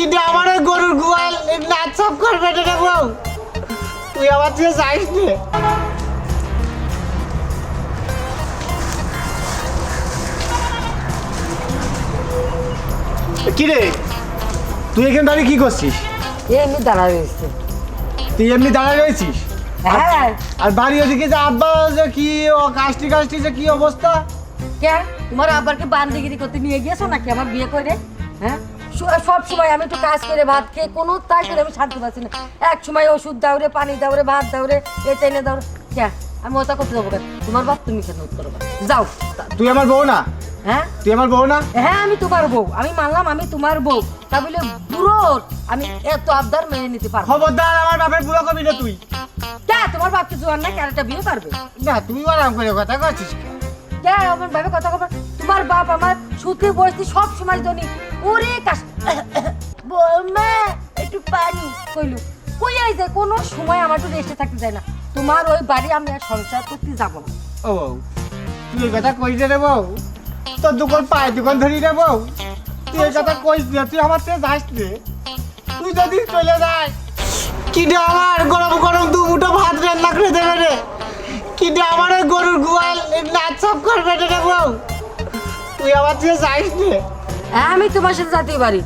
কিন্তু আমার ওই গরুর গোয়াল নাচ সব করবে রে বউ, তুই আমার থেকে যাইস নে। কি রে, তুই এখানে দাঁড়িয়ে কি করছিস? এমনি দাঁড়া রয়েছে। তুই এমনি দাঁড়ায় রয়েছিস? হ্যাঁ। আর বাড়ি ওদিকে যে আব্বা যে কি ও কাষ্টি কাষ্টি যে কি অবস্থা? কে তোমার আব্বারকে বান্দিগিরি করতে নিয়ে গিয়েছো নাকি আমার বিয়ে করে? হ্যাঁ, সব সময় আমি একটু কাজ করে ভাত খেয়ে কোনো তাই করে আমি শান্তি পাচ্ছি না। এক সময় ওষুধ দাও রে, পানি দাও রে, ভাত দাও রে, এটা এনে দাও রে। কে আমি ওটা করতে যাবো কেন? তোমার বাপ তুমি কেন করো? যাও। তুই আমার বউ না? হ্যাঁ তুই আমার বউ না? হ্যাঁ, আমি তোমার বউ, আমি মানলাম আমি তোমার বউ, তা বলে বুড়োর আমি এত আবদার মেনে নিতে পারবো? খবরদার আমার বাপের বুড়ো কবি না তুই। কে তোমার বাপ কিছু আর না, ক্যারেটা বিয়ে পারবে না, তুই আরাম করে কথা করছিস। কে আমার ভাবে কথা বলবো? তোমার বাপ আমার সুতি বসতি সব সময় ধনী ওরে কাশ বৌমা একটু পানি কইলু কই আই যায়, কোনো সময় আমার তো রেস্টে থাকতে যায় না। তোমার ওই বাড়ি আমি আর সংসার করতে যাব না। ও বউ, তুই এই কথা কইস রে বউ? তোর দোকান পায়ে দোকান ধরি রে বউ, তুই এই কথা কইস না, তুই আমার থেকে যাস রে। তুই যদি চলে যাস কিন্তু আমার গরম গরম দু মুঠো ভাত রান্না করে দেবে রে, কিন্তু আমার ওই গরুর গোয়াল নাচ সব করবে রে বউ, তুই আমার থেকে যাইস রে। হ্যাঁ, আমি তোমার সাথে যেতে পারি,